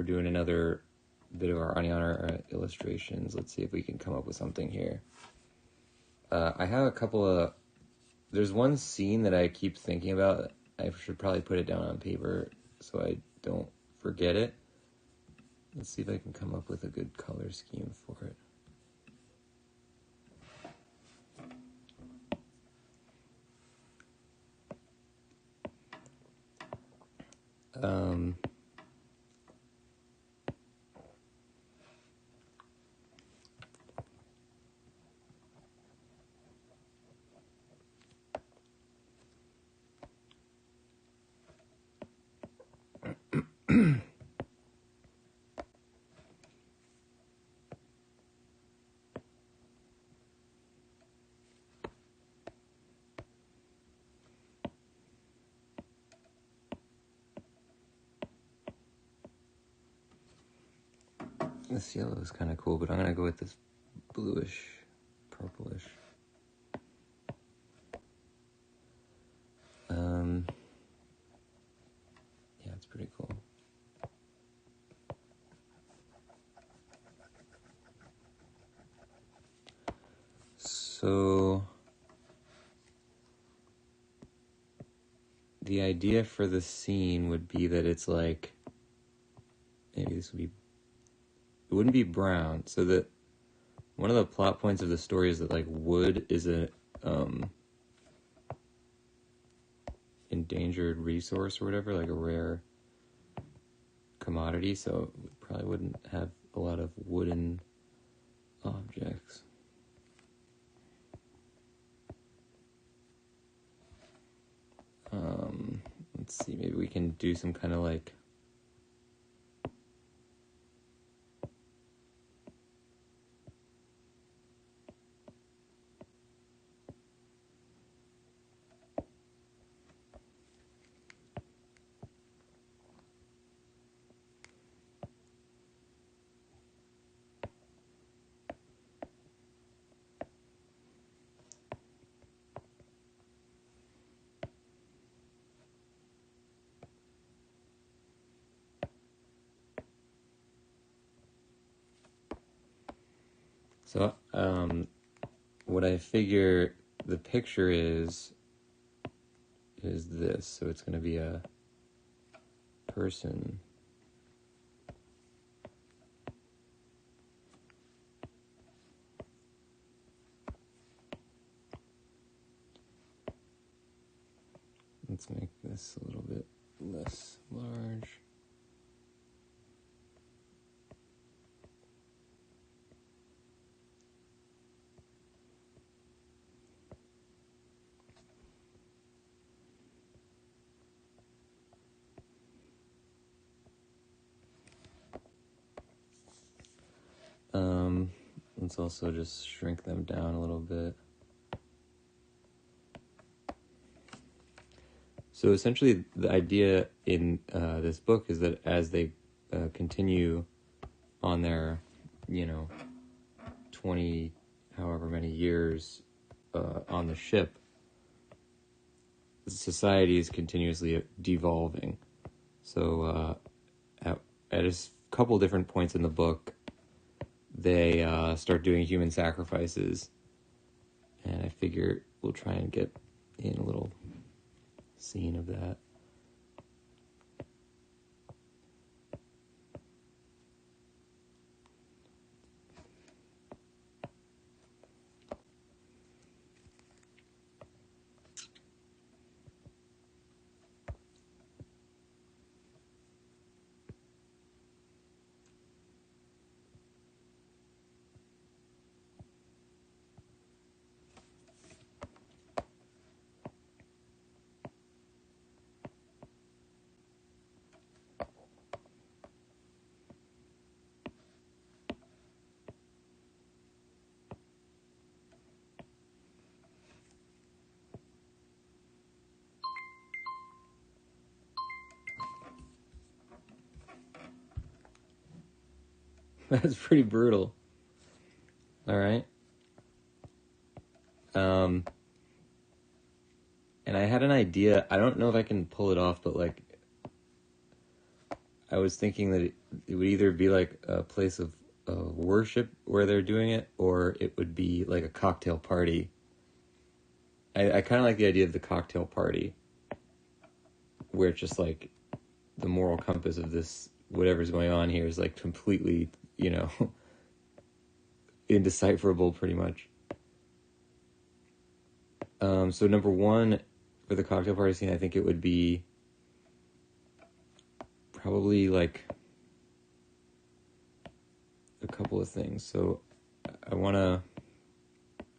we're doing another bit of our Aniara illustrations. Let's see if we can come up with something here. I have a couple of... There's one scene that I keep thinking about. I should probably put it down on paper so I don't forget it. Let's see if I can come up with a good color scheme for it. This yellow is kind of cool, but I'm going to go with this bluish, purplish. Yeah, it's pretty cool. So, the idea for the scene would be that it's like, maybe this would be, it wouldn't be brown. So that one of the plot points of the story is that like wood is a endangered resource or whatever, like a rare commodity. So we probably wouldn't have a lot of wooden objects. Let's see, maybe we can do some kind of like so, what I figure the picture is this. So it's going to be a person. Let's make this a little bit less large. Let's also just shrink them down a little bit. So essentially the idea in this book is that as they continue on their, 20, however many years on the ship, society is continuously devolving. So at a couple different points in the book, they start doing human sacrifices, and I figure we'll try and get in a little scene of that. That's pretty brutal. All right. And I had an idea. I don't know if I can pull it off, but like, I was thinking that it would either be like a place of worship where they're doing it, or it would be like a cocktail party. I kind of like the idea of the cocktail party, where it's just like the moral compass of this, whatever's going on here is like completely, indecipherable pretty much. So number one, for the cocktail party scene, I think it would be probably like a couple of things. So I want to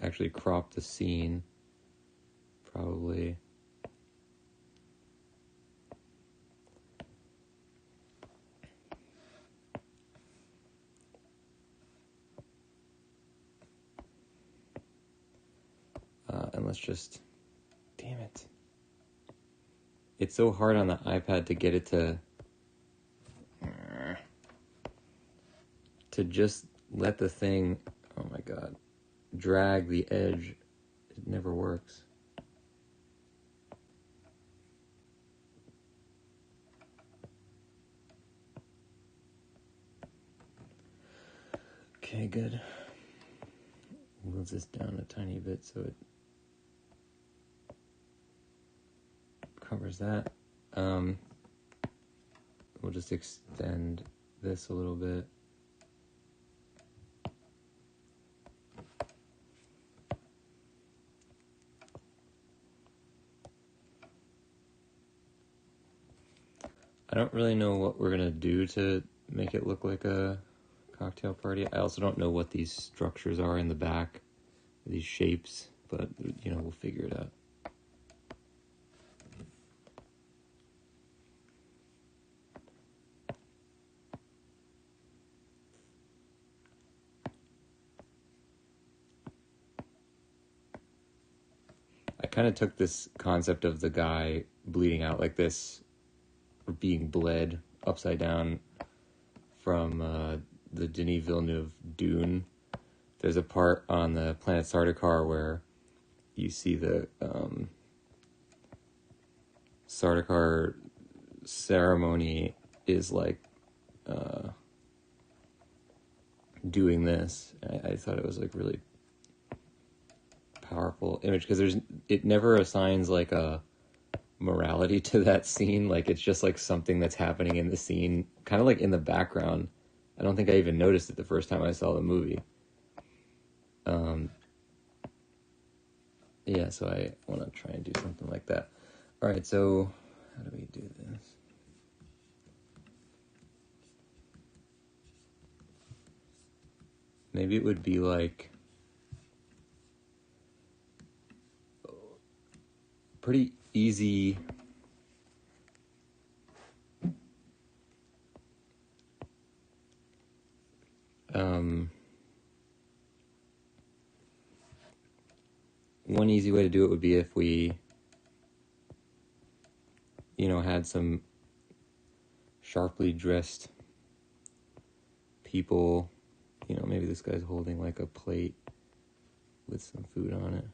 actually crop the scene, probably. And let's just, damn it. It's so hard on the iPad to get it to just let the thing, oh my God, drag the edge. It never works. Okay, good. Move this down a tiny bit so it covers that. We'll just extend this a little bit. I don't really know what we're going to do to make it look like a cocktail party. I also don't know what these structures are in the back, these shapes, but, we'll figure it out. I kind of took this concept of the guy bleeding out like this, or being bled upside down, from the Denis Villeneuve Dune. There's a part on the Planet Sardaukar where you see the Sardaukar ceremony is like doing this. I thought it was like really powerful image, because it never assigns like a morality to that scene. Like, it's just like something that's happening in the scene, kind of like in the background. I don't think I even noticed it the first time I saw the movie. Yeah, so I want to try and do something like that. All right, so how do we do this? Maybe it would be like pretty easy. One easy way to do it would be if we, had some sharply dressed people. Maybe this guy's holding like a plate with some food on it.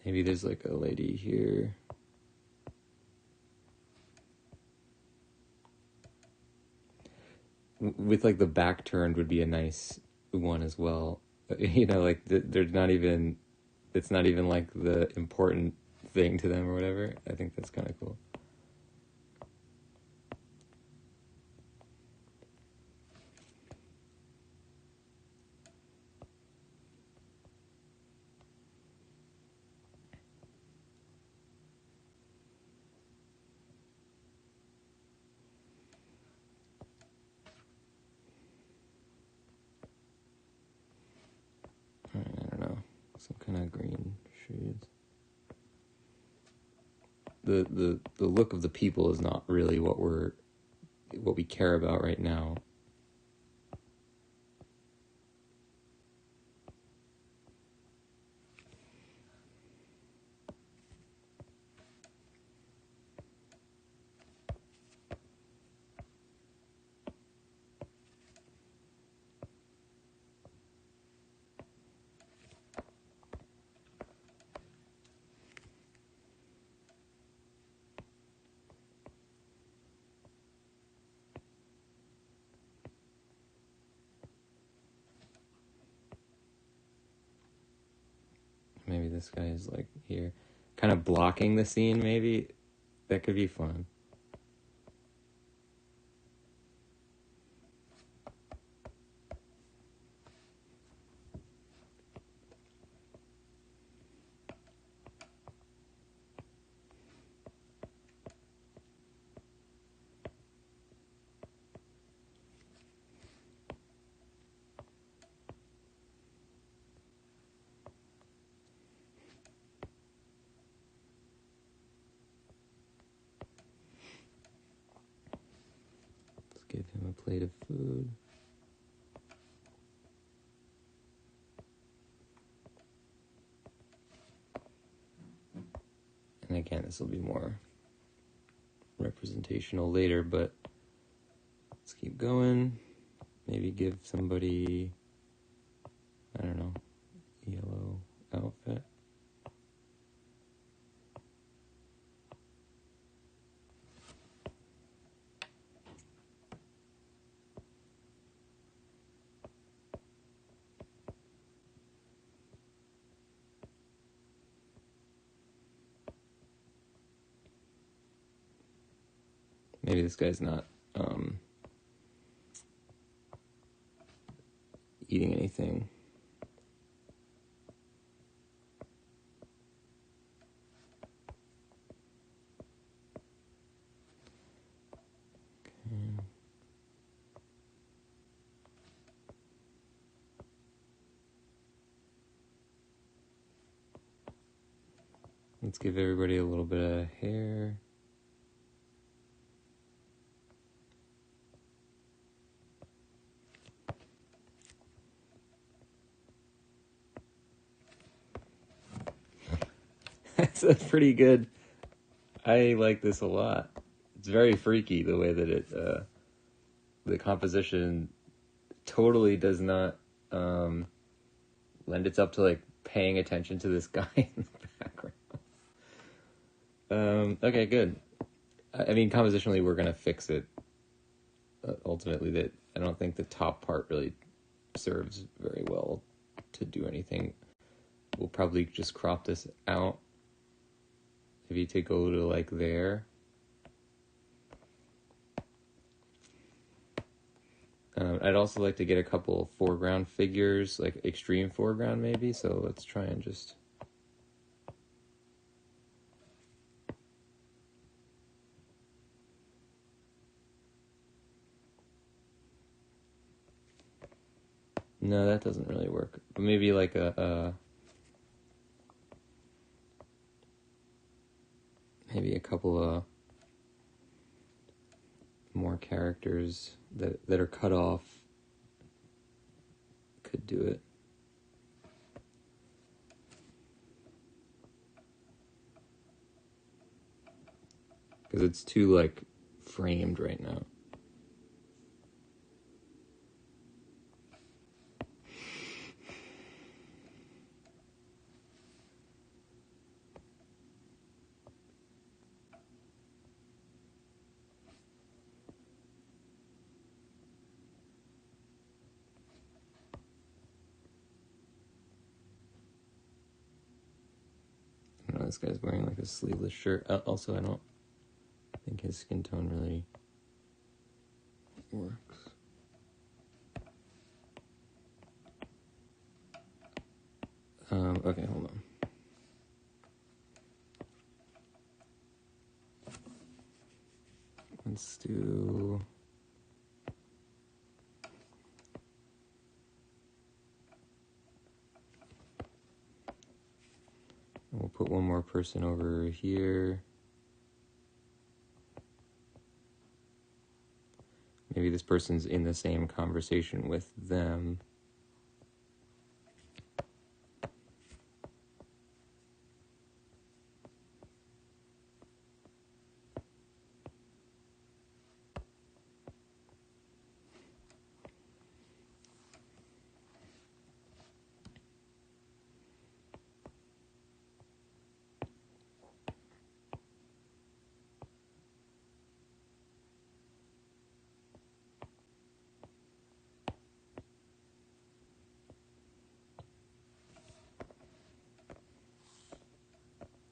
Maybe there's like a lady here. With like the back turned would be a nice one as well. Like there's not even, it's not even like the important thing to them or whatever. I think that's kind of cool. kind of green shades. The look of the people is not really what we care about right now. Maybe this guy is like here, kind of blocking the scene, maybe. That could be fun. Give him a plate of food. And again, this will be more representational later, but let's keep going. Maybe give somebody, I don't know, yellow outfit. Maybe this guy's not eating anything. Okay. Let's give everybody a little bit of hair. That's pretty good. I like this a lot. It's very freaky the way that it, the composition totally does not lend itself to like paying attention to this guy in the background. Okay, good. I mean, compositionally, we're gonna fix it. Ultimately, that I don't think the top part really serves very well to do anything. We'll probably just crop this out. If you take a little like there. I'd also like to get a couple of foreground figures, like extreme foreground maybe, so let's try and just... No, that doesn't really work. But maybe like maybe a couple of more characters that are cut off could do it. Because it's too like framed right now. This guy's wearing like a sleeveless shirt. Also, I don't think his skin tone really works. Okay, hold on. Let's do... We'll put one more person over here. Maybe this person's in the same conversation with them.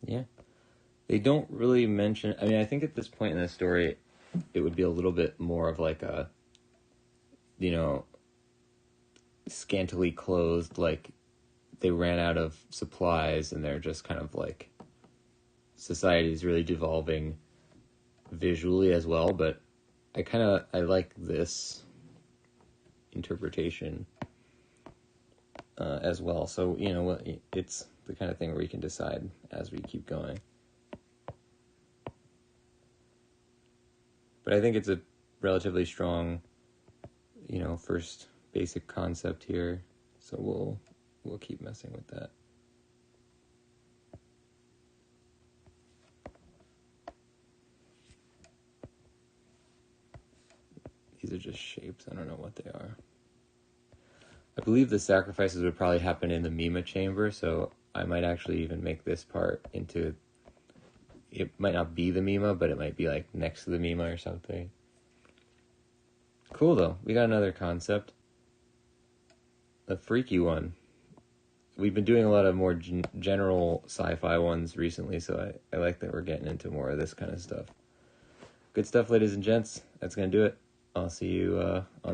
Yeah. They don't really mention... I mean, I think at this point in the story, it would be a little bit more of like a, you know, scantily clothed, like they ran out of supplies and they're just kind of like... Society is really devolving visually as well, but I like this interpretation as well. So, you know, it's the kind of thing where we can decide as we keep going. But I think it's a relatively strong, you know, first basic concept here. So we'll keep messing with that. These are just shapes. I don't know what they are. I believe the sacrifices would probably happen in the Mima chamber, so I might actually even make this part into... It might not be the Mima, but it might be like next to the Mima or something. Cool though. We got another concept. A freaky one. We've been doing a lot of more general sci-fi ones recently, so I like that we're getting into more of this kind of stuff. Good stuff, ladies and gents. That's going to do it. I'll see you on the next